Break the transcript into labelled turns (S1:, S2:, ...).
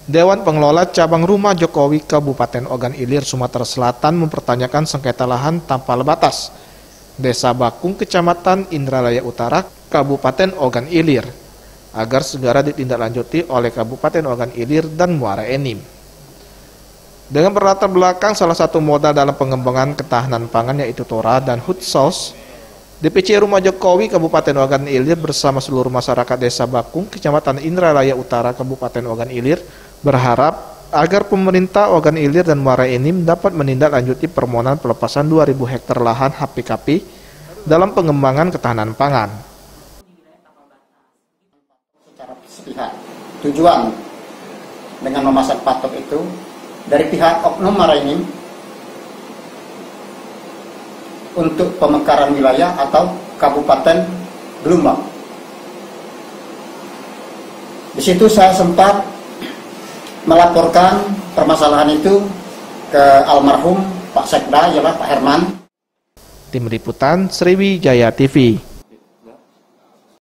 S1: Dewan Pengelola Cabang Rumah Jokowi Kabupaten Ogan Ilir, Sumatera Selatan mempertanyakan sengketa lahan tanpa batas Desa Bakung, Kecamatan Indralaya Utara, Kabupaten Ogan Ilir, agar segera ditindaklanjuti oleh Kabupaten Ogan Ilir dan Muara Enim. Dengan berlatar belakang salah satu modal dalam pengembangan ketahanan pangan yaitu Tora dan Hutsos, DPC Rumah Jokowi Kabupaten Ogan Ilir bersama seluruh masyarakat Desa Bakung, Kecamatan Indralaya Utara, Kabupaten Ogan Ilir berharap agar pemerintah Ogan Ilir dan Muara Enim dapat menindaklanjuti permohonan pelepasan 2.000 hektar lahan HPKP dalam pengembangan ketahanan pangan.
S2: Secara sepihak, tujuan dengan memasang patok itu dari pihak Oknum Muara Enim untuk pemekaran wilayah atau Kabupaten Gelombang. Di situ saya sempat melaporkan permasalahan itu ke almarhum Pak Sekda, ya Pak Herman.
S1: Tim Liputan Sriwijaya TV.